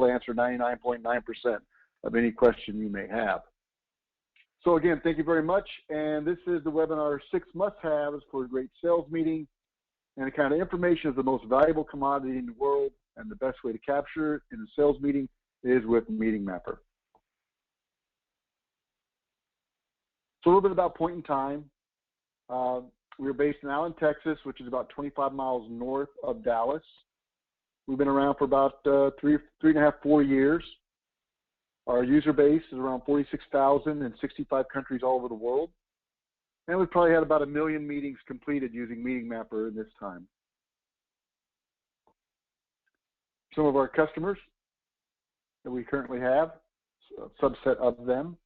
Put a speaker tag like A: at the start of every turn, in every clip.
A: will answer 99.9% of any question you may have. So again, thank you very much. And this is the webinar 6 must-haves for a great sales meeting. And the kind of information is the most valuable commodity in the world, and the best way to capture it in a sales meeting is with Meeting Mapper. So a little bit about point in time. We're based in Allen, Texas, which is about 25 miles north of Dallas. We've been around for about 3.5, 4 years. Our user base is around 46,000 in 65 countries all over the world. And we've probably had about 1 million meetings completed using Meeting Mapper in this time. Some of our customers that we currently have, a subset of them,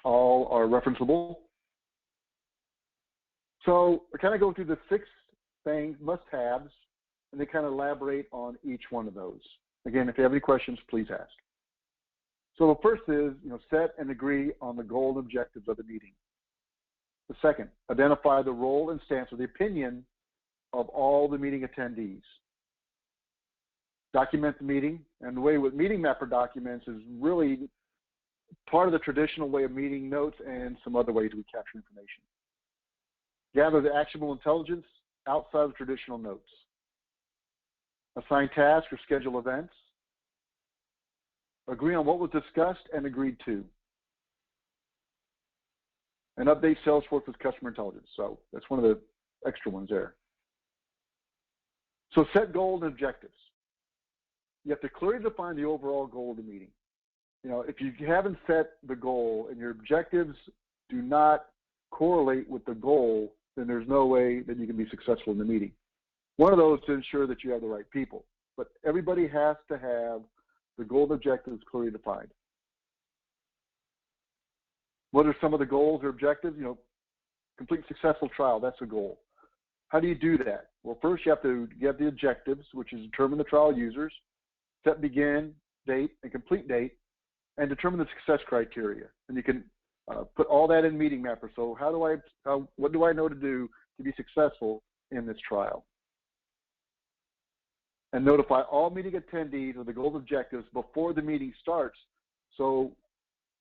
A: all are referenceable. So we kind of go through the 6 things, must-haves, and they kind of elaborate on each one of those. Again, if you have any questions, please ask. So the first is, set and agree on the goal and objectives of the meeting. The second, identify the role and stance or the opinion of all the meeting attendees. Document the meeting, and the way with Meeting Mapper documents is really part of the traditional way of meeting notes and some other ways we capture information. Gather the actionable intelligence outside of traditional notes. Assign tasks or schedule events. Agree on what was discussed and agreed to. And update Salesforce with customer intelligence. So that's one of the extra ones there. So set goals and objectives. You have to clearly define the overall goal of the meeting. If you haven't set the goal and your objectives do not correlate with the goal, then there's no way that you can be successful in the meeting. One of those to ensure that you have the right people. But everybody has to have the goal and objectives clearly defined. What are some of the goals or objectives? Complete successful trial, that's a goal. How do you do that? Well, first you have to get the objectives, which is determine the trial users, set begin date and complete date, and determine the success criteria. And you can put all that in Meeting Mapper. So what do I know to do to be successful in this trial? And notify all meeting attendees of the goals and objectives before the meeting starts. So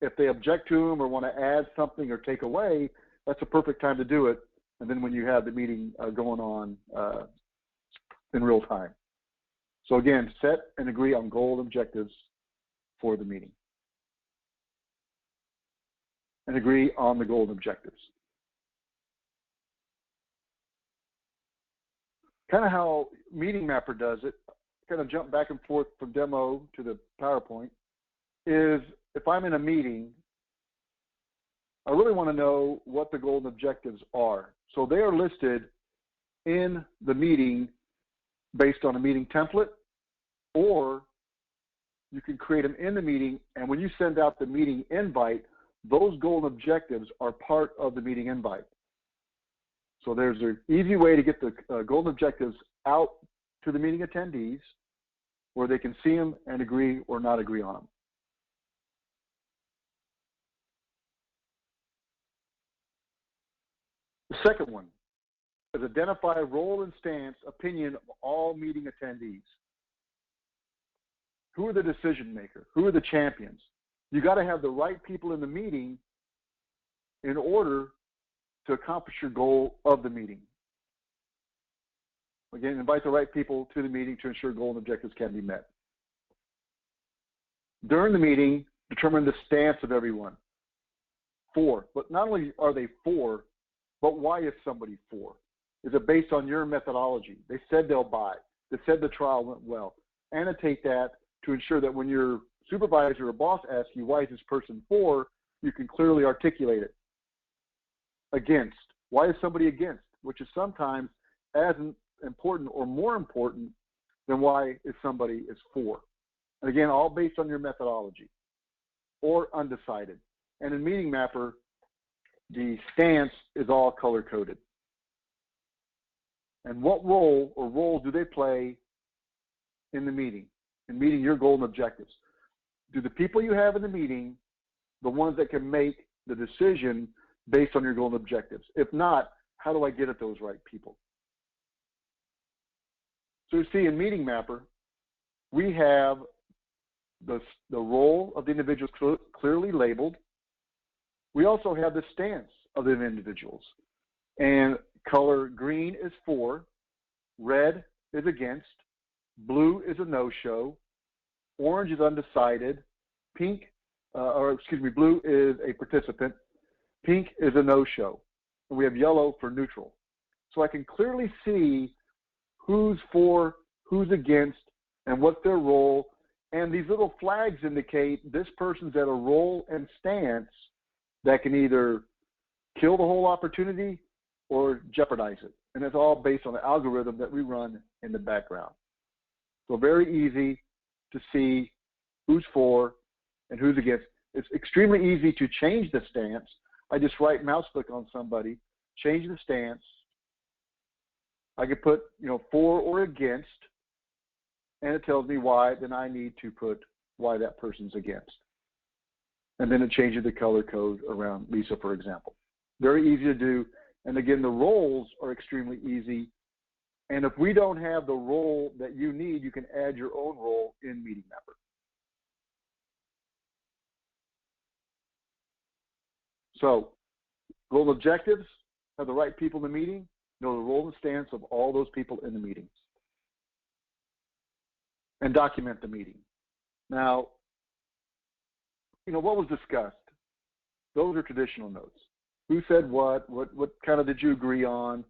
A: if they object to them or want to add something or take away, that's a perfect time to do it. And then when you have the meeting going on in real time. So again, set and agree on goal and objectives for the meeting. And agree on the goal and objectives. Kind of how Meeting Mapper does it, kind of jump back and forth from demo to the PowerPoint, is if I'm in a meeting, I really want to know what the goals and objectives are. So they are listed in the meeting based on a meeting template, or you can create them in the meeting, and when you send out the meeting invite, those goals and objectives are part of the meeting invite. So there's an easy way to get the goals and objectives out to the meeting attendees where they can see them and agree or not agree on them. The second one is identify role and stance, opinion of all meeting attendees. Who are the decision makers? Who are the champions? You got to have the right people in the meeting in order to accomplish your goal of the meeting. Again, invite the right people to the meeting to ensure goals and objectives can be met. During the meeting, determine the stance of everyone. For, but not only are they for, but why is somebody for? Is it based on your methodology? They said they'll buy. They said the trial went well. Annotate that to ensure that when your supervisor or boss asks you, why is this person for, you can clearly articulate it. Against. Why is somebody against? Which is sometimes as important or more important than why is somebody is for. And again, all based on your methodology or undecided. And in Meeting Mapper, the stance is all color-coded. And what role or roles do they play in the meeting, in meeting your goal and objectives? Do the people you have in the meeting, the ones that can make the decision based on your goal and objectives? If not, how do I get at those right people? So you see in Meeting Mapper, we have the role of the individuals clearly labeled. We also have the stance of the individuals. And color green is for, red is against, blue is a no-show, orange is undecided, blue is a participant, pink is a no-show, and we have yellow for neutral. So I can clearly see who's for, who's against, and what's their role. And these little flags indicate this person's at a role and stance that can either kill the whole opportunity or jeopardize it. And it's all based on the algorithm that we run in the background. So very easy to see who's for and who's against. It's extremely easy to change the stance. I just right mouse click on somebody, change the stance. I could put, for or against, and it tells me why. Then I need to put why that person's against. And then it changes the color code around Lisa, for example. Very easy to do. And again, the roles are extremely easy. And if we don't have the role that you need, you can add your own role in Meeting Mapper. So, goal objectives, have the right people in the meeting, know the role and stance of all those people in the meetings, and document the meeting. Now, what was discussed? Those are traditional notes. Who said what kind of did you agree on?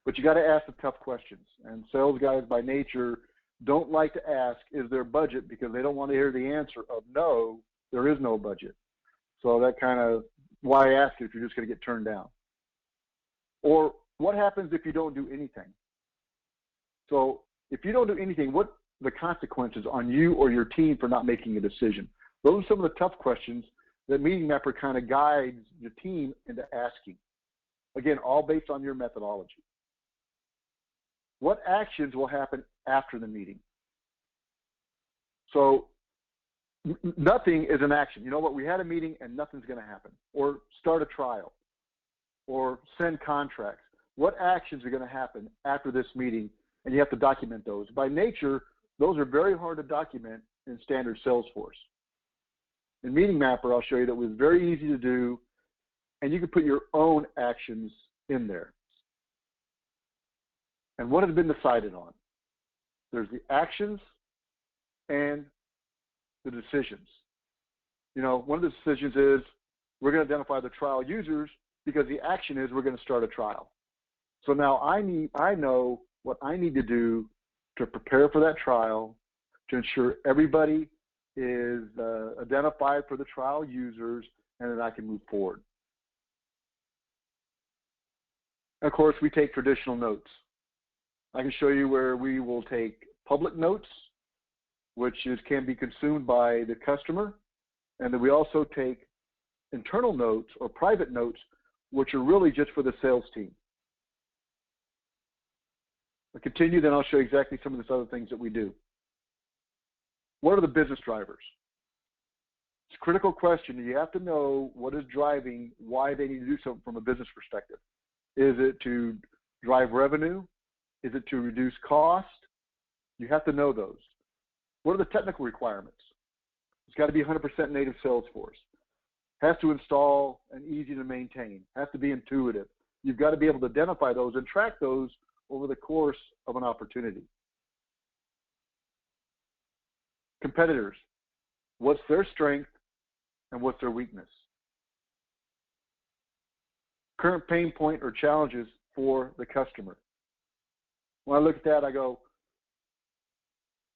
A: But you got to ask the tough questions. And sales guys by nature don't like to ask, is there budget? Because they don't want to hear the answer of no, there is no budget. So that kind of why I ask you if you're just going to get turned down. Or what happens if you don't do anything? So if you don't do anything, what the consequences on you or your team for not making a decision? Those are some of the tough questions that Meeting Mapper kind of guides your team into asking. Again, all based on your methodology. What actions will happen after the meeting? So nothing is an action. You know what? We had a meeting and nothing's going to happen. Or start a trial. Or send contracts. What actions are going to happen after this meeting? And you have to document those. By nature, those are very hard to document in standard Salesforce. In Meeting Mapper, I'll show you that it was very easy to do, and you can put your own actions in there. And what has been decided on? There's the actions and the decisions. One of the decisions is we're going to identify the trial users because the action is we're going to start a trial. So now I know what I need to do to prepare for that trial, to ensure everybody is identified for the trial users, and then I can move forward. Of course, we take traditional notes. I can show you where we will take public notes, which can be consumed by the customer, and then we also take internal notes or private notes, which are really just for the sales team. I'll continue, then I'll show you exactly some of these other things that we do. What are the business drivers? It's a critical question. You have to know what is driving why they need to do something from a business perspective. Is it to drive revenue? Is it to reduce cost? You have to know those. What are the technical requirements? It's got to be 100% native Salesforce. Has to install and easy to maintain. Has to be intuitive. You've got to be able to identify those and track those over the course of an opportunity. Competitors, what's their strength and what's their weakness? Current pain point or challenges for the customer. When I look at that, I go,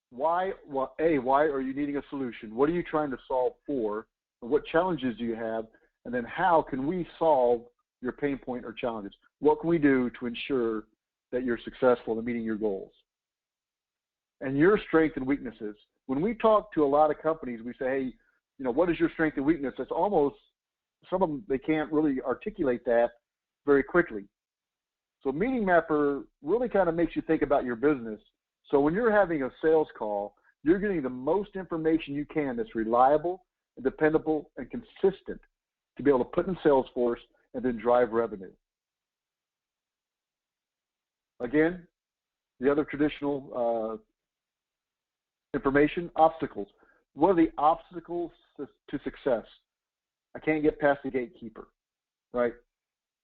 A: why are you needing a solution? What are you trying to solve for? And what challenges do you have? And then how can we solve your pain point or challenges? What can we do to ensure that you're successful in meeting your goals? And your strengths and weaknesses. When we talk to a lot of companies, we say, hey, what is your strength and weakness? It's almost, some of them, they can't really articulate that very quickly. So Meeting Mapper really kind of makes you think about your business. So when you're having a sales call, you're getting the most information you can that's reliable and dependable and consistent to be able to put in Salesforce and then drive revenue. Again, the other traditional Information, obstacles. What are the obstacles to success? I can't get past the gatekeeper, right?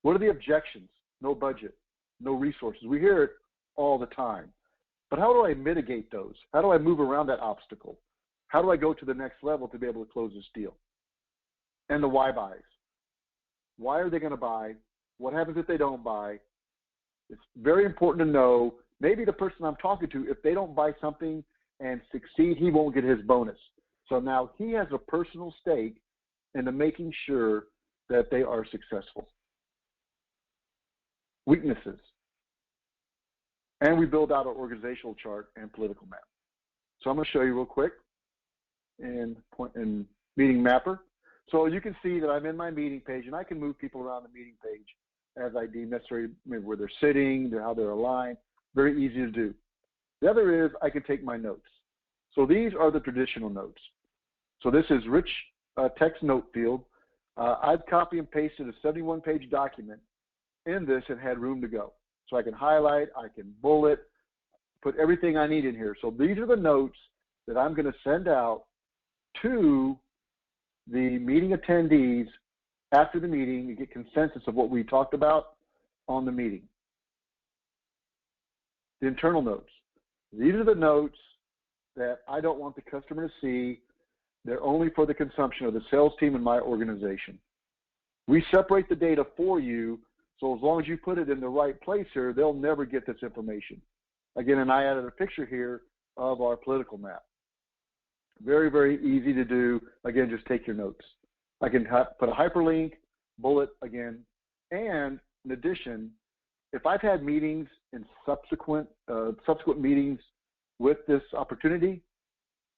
A: What are the objections? No budget, no resources. We hear it all the time. But how do I mitigate those? How do I move around that obstacle? How do I go to the next level to be able to close this deal? And the why buys. Why are they going to buy? What happens if they don't buy? It's very important to know, maybe the person I'm talking to, if they don't buy something and succeed, he won't get his bonus. So now he has a personal stake into making sure that they are successful. Weaknesses. And we build out an organizational chart and political map. So I'm going to show you real quick in Meeting Mapper. So you can see that I'm in my meeting page, and I can move people around the meeting page as I deem necessary, maybe where they're sitting, how they're aligned. Very easy to do. The other is I can take my notes. So these are the traditional notes. So this is rich text note field. I've copy and pasted a 71-page document in this and had room to go. So I can highlight, I can bullet, put everything I need in here. So these are the notes that I'm going to send out to the meeting attendees after the meeting to get consensus of what we talked about on the meeting. The internal notes. These are the notes that I don't want the customer to see. They're only for the consumption of the sales team and my organization. We separate the data for you, so as long as you put it in the right place here, they'll never get this information. Again, and I added a picture here of our political map. Very, very easy to do. Again, just take your notes. I can put a hyperlink, bullet again, and in addition, if I've had meetings in subsequent meetings with this opportunity,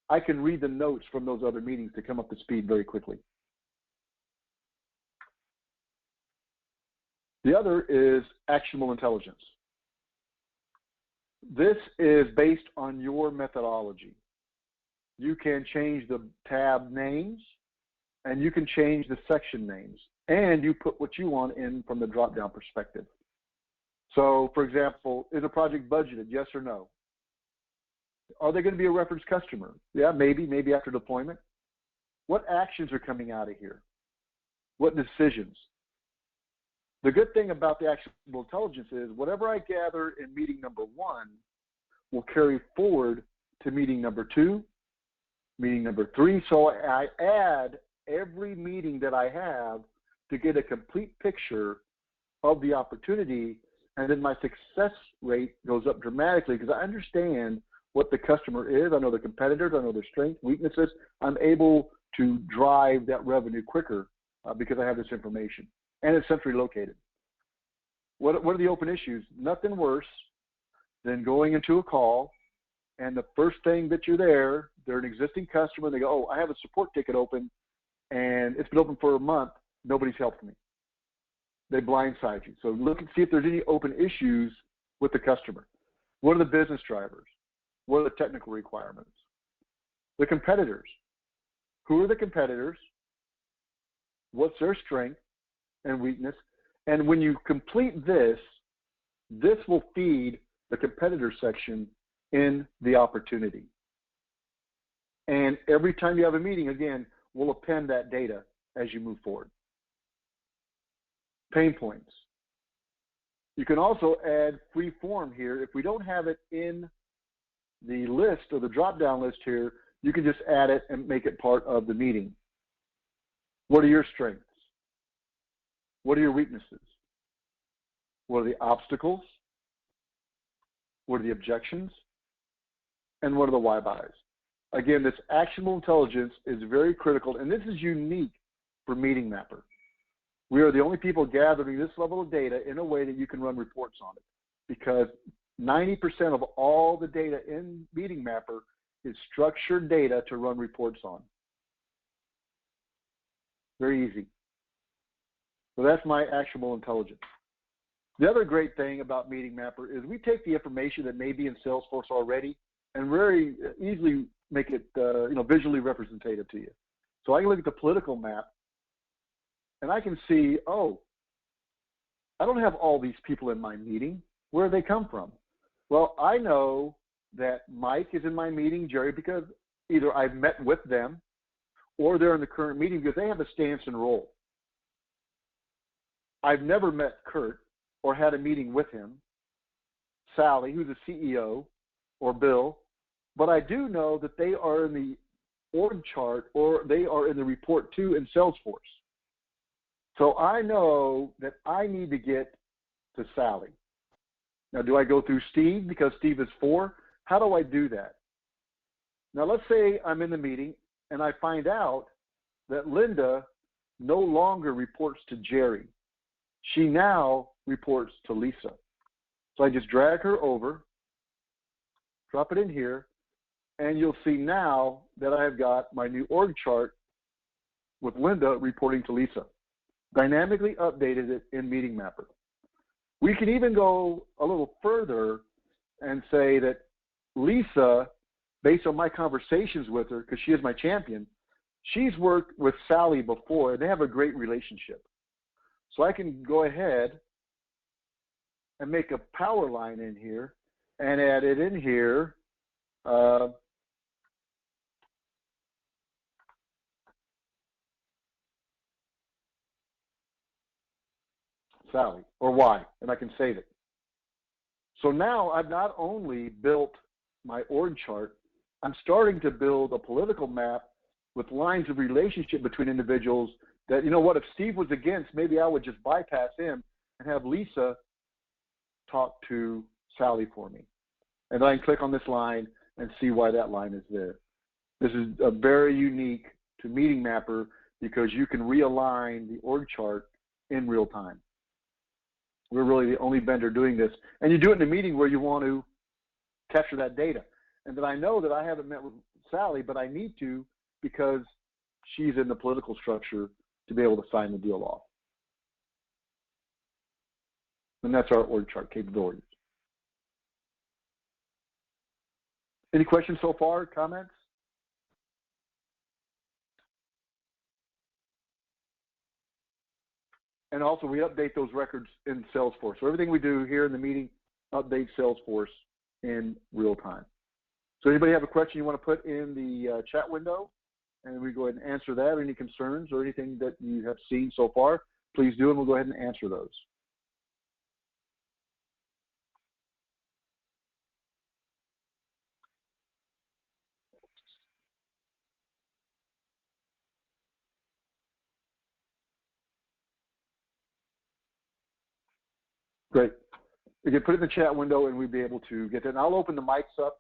A: I can read the notes from those other meetings to come up to speed very quickly. The other is actionable intelligence. This is based on your methodology. You can change the tab names, and you can change the section names, and you put what you want in from the drop-down perspective. So, for example, is a project budgeted, yes or no? Are they going to be a reference customer? Yeah, maybe after deployment. What actions are coming out of here? What decisions? The good thing about the actionable intelligence is whatever I gather in meeting number 1 will carry forward to meeting number 2, meeting number 3. So I add every meeting that I have to get a complete picture of the opportunity, and then my success rate goes up dramatically because I understand what the customer is. I know the competitors, I know their strengths, weaknesses. I'm able to drive that revenue quicker because I have this information, and it's centrally located. What are the open issues? Nothing worse than going into a call, and the first thing that you're there, they're an existing customer, and they go, oh, I have a support ticket open, and it's been open for a month. Nobody's helped me. They blindside you. So look and see if there's any open issues with the customer. What are the business drivers? What are the technical requirements? The competitors. Who are the competitors? What's their strength and weakness? And when you complete this, this will feed the competitor section in the opportunity. And every time you have a meeting, again, we'll append that data as you move forward. Pain points. You can also add free form here. If we don't have it in the list or the drop-down list here, you can just add it and make it part of the meeting. What are your strengths? What are your weaknesses? What are the obstacles? What are the objections? And what are the why buys? Again, this actionable intelligence is very critical, and this is unique for Meeting Mapper. We are the only people gathering this level of data in a way that you can run reports on it, because 90% of all the data in Meeting Mapper is structured data to run reports on. Very easy. So that's my actionable intelligence. The other great thing about Meeting Mapper is we take the information that may be in Salesforce already and very easily make it visually representative to you. So I can look at the political map and I can see, oh, I don't have all these people in my meeting. Where do they come from? Well, I know that Mike is in my meeting, Jerry, because either I've met with them or they're in the current meeting because they have a stance and role. I've never met Kurt or had a meeting with him, Sally, who's the CEO, or Bill, but I do know that they are in the org chart or they are in the report to in Salesforce. So I know that I need to get to Sally. Now, do I go through Steve because Steve is 4? How do I do that? Now, let's say I'm in the meeting and I find out that Linda no longer reports to Jerry. She now reports to Lisa. So I just drag her over, drop it in here, and you'll see now that I've got my new org chart with Linda reporting to Lisa. Dynamically updated it in Meeting Mapper. We can even go a little further and say that Lisa, based on my conversations with her, because she is my champion, she's worked with Sally before, and they have a great relationship. So I can go ahead and make a power line in here and add it in here. Sally, or Y, and I can save it. So now I've not only built my org chart, I'm starting to build a political map with lines of relationship between individuals that, you know what, if Steve was against, maybe I would just bypass him and have Lisa talk to Sally for me. And then I can click on this line and see why that line is there. This is a very unique to Meeting Mapper because you can realign the org chart in real time. We're really the only vendor doing this. And you do it in a meeting where you want to capture that data. And then I know that I haven't met with Sally, but I need to because she's in the political structure to be able to sign the deal off. And that's our org chart capabilities. Any questions so far, comments? And also, we update those records in Salesforce. So everything we do here in the meeting updates Salesforce in real time. So anybody have a question you want to put in the chat window? And we go ahead and answer that. Any concerns or anything that you have seen so far, please do, and we'll go ahead and answer those. Great. You can put it in the chat window and we'll be able to get that. And I'll open the mics up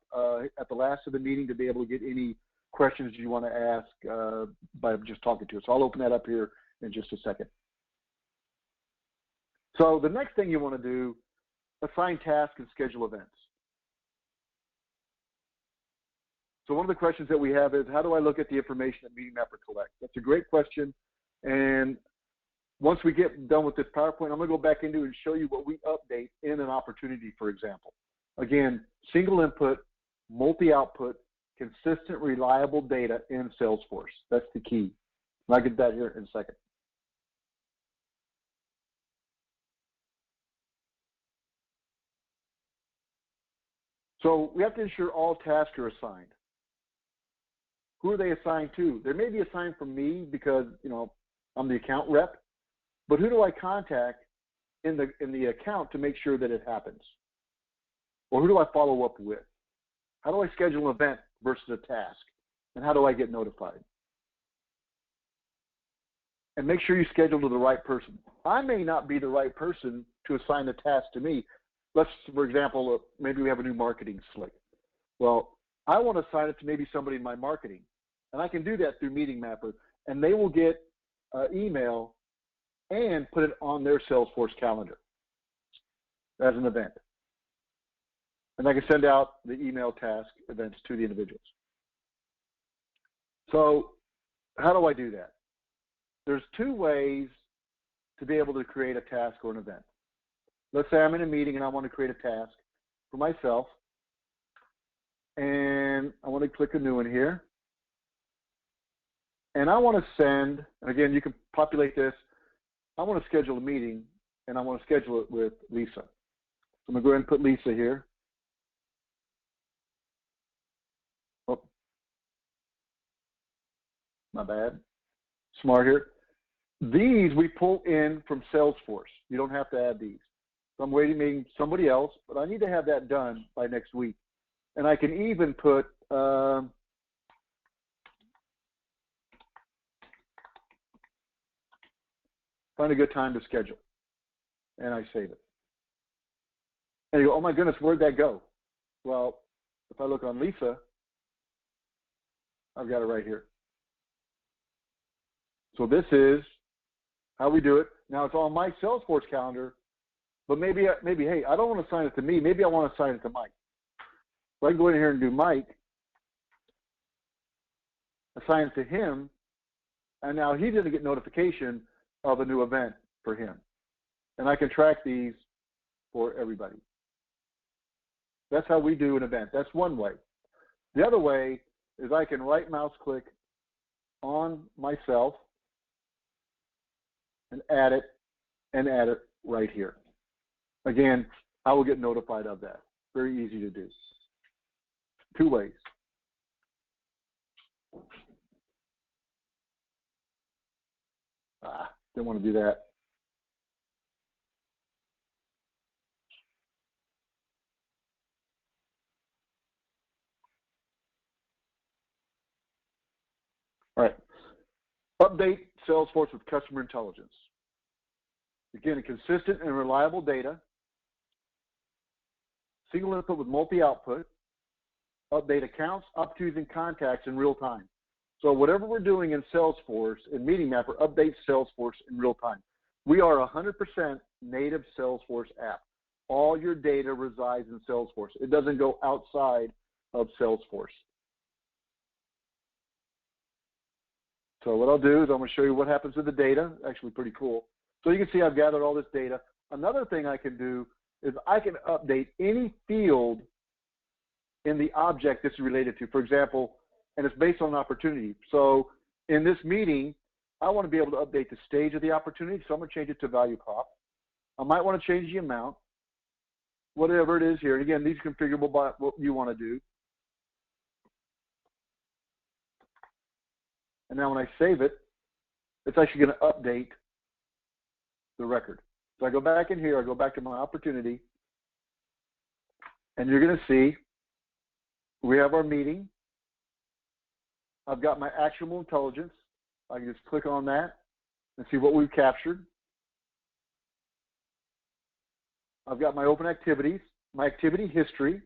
A: at the last of the meeting to be able to get any questions you want to ask by just talking to us. So I'll open that up here in just a second. So the next thing you want to do, assign tasks and schedule events. So one of the questions that we have is, how do I look at the information that Meeting Mapper collects? That's a great question. And once we get done with this PowerPoint, I'm going to go back into and show you what we update in an opportunity, for example. Again, single input, multi-output, consistent, reliable data in Salesforce. That's the key. And I'll get that here in a second. So we have to ensure all tasks are assigned. Who are they assigned to? They may be assigned from me because, you know, I'm the account rep. But who do I contact in the account to make sure that it happens? Or who do I follow up with? How do I schedule an event versus a task? And how do I get notified? And make sure you schedule to the right person. I may not be the right person to assign a task to me. Let's, for example, maybe we have a new marketing slick. Well, I want to assign it to maybe somebody in my marketing. And I can do that through Meeting Mapper. And they will get email and put it on their Salesforce calendar as an event. And I can send out the email task events to the individuals. So how do I do that? There's 2 ways to be able to create a task or an event. Let's say I'm in a meeting and I want to create a task for myself. And I want to click a new one here. And I want to send, again, you can populate this. I want to schedule a meeting, and I want to schedule it with Lisa. So I'm going to go ahead and put Lisa here. My bad. Smart here. These we pull in from Salesforce. You don't have to add these. So I'm waiting somebody else, but I need to have that done by next week. And I can even put find a good time to schedule, and I save it. And you go, oh my goodness, where'd that go? Well, if I look on Lisa, I've got it right here. So this is how we do it. Now it's on my Salesforce calendar, but maybe, hey, I don't want to assign it to me. Maybe I want to assign it to Mike. So I can go in here and do Mike, assign it to him, and now he's going to get notification of a new event for him. And I can track these for everybody. That's how we do an event. That's one way. The other way is I can right mouse click on myself and add it right here. Again, I will get notified of that. Very easy to do. Two ways. Didn't want to do that. All right. Update Salesforce with customer intelligence. Again, consistent and reliable data. Single input with multi-output. Update accounts, opportunities, and contacts in real time. So whatever we're doing in Salesforce, in Meeting Mapper, updates Salesforce in real time. We are 100% native Salesforce app. All your data resides in Salesforce. It doesn't go outside of Salesforce. So what I'll do is I'm going to show you what happens to the data. Actually pretty cool. So you can see I've gathered all this data. Another thing I can do is I can update any field in the object this is related to. For example, and it's based on an opportunity. So in this meeting, I want to be able to update the stage of the opportunity, so I'm going to change it to value prop. I might want to change the amount, whatever it is here. And again, these are configurable by what you want to do. And now when I save it, it's actually going to update the record. So I go back in here, I go back to my opportunity, and you're going to see we have our meeting. I've got my actionable intelligence. I can just click on that and see what we've captured. I've got my open activities, my activity history,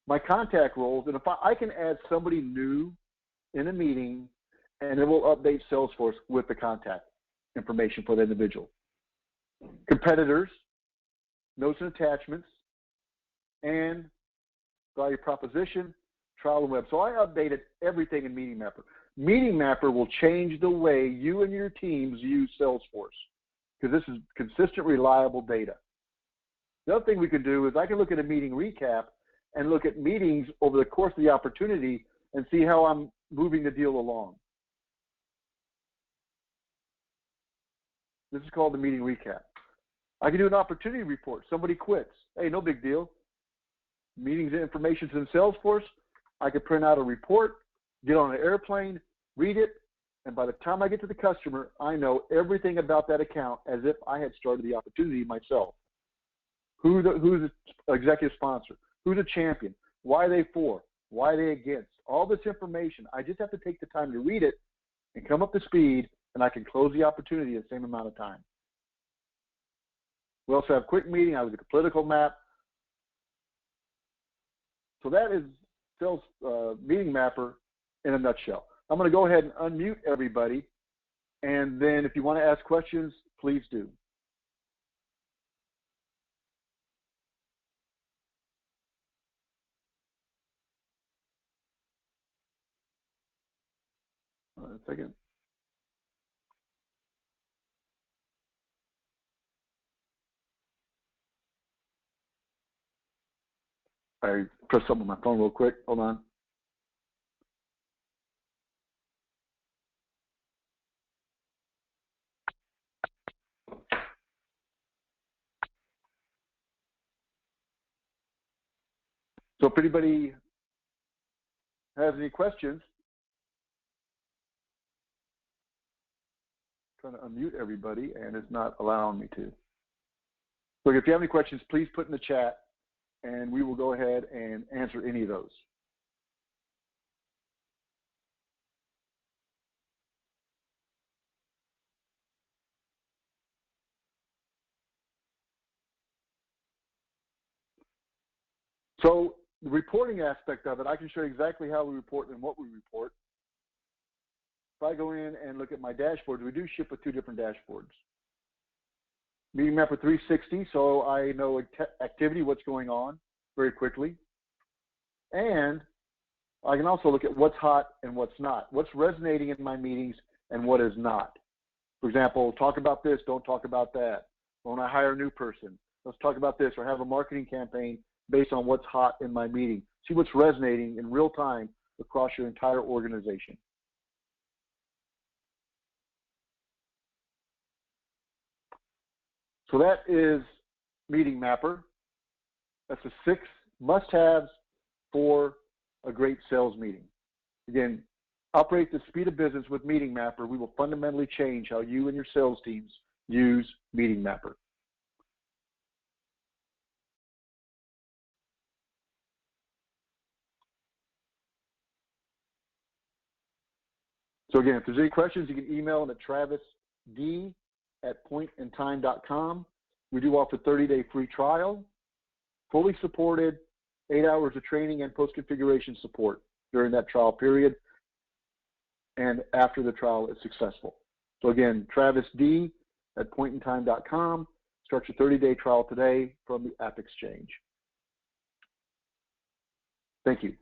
A: my contact roles, and if I can add somebody new in a meeting, and it will update Salesforce with the contact information for the individual. Competitors, notes and attachments, and value proposition, trial and web. So I updated everything in Meeting Mapper. Meeting Mapper will change the way you and your teams use Salesforce because this is consistent, reliable data. The other thing we can do is I can look at a meeting recap and look at meetings over the course of the opportunity and see how I'm moving the deal along. This is called the meeting recap. I can do an opportunity report. Somebody quits. Hey, no big deal. Meetings information's in Salesforce. I could print out a report, get on an airplane, read it, and by the time I get to the customer, I know everything about that account as if I had started the opportunity myself. Who's the executive sponsor? Who's a champion? Why are they for? Why are they against? All this information, I just have to take the time to read it and come up to speed, and I can close the opportunity in the same amount of time. We also have quick meeting. I look at the political map. So that is Sales Meeting Mapper in a nutshell. I'm going to go ahead and unmute everybody, and then if you want to ask questions, please do. Hold on a second. I press something on my phone real quick. Hold on. So if anybody has any questions, trying to unmute everybody, and it's not allowing me to. So if you have any questions, please put in the chat, and we will go ahead and answer any of those. So the reporting aspect of it, I can show you exactly how we report and what we report. If I go in and look at my dashboard, we do ship with 2 different dashboards. Meeting Mapper 360, so I know activity, what's going on very quickly. And I can also look at what's hot and what's not, what's resonating in my meetings and what is not. For example, talk about this, don't talk about that. When I hire a new person, let's talk about this, or have a marketing campaign based on what's hot in my meeting. See what's resonating in real time across your entire organization. So that is Meeting Mapper. That's the 6 must-haves for a great sales meeting. Again, operate at the speed of business with Meeting Mapper. We will fundamentally change how you and your sales teams use Meeting Mapper. So again, if there's any questions, you can email them at travisd@pointintime.com. We do offer 30-day free trial, fully supported, 8 hours of training and post-configuration support during that trial period and after the trial is successful. So again, travisd@pointintime.com. Start your 30-day trial today from the App Exchange. Thank you.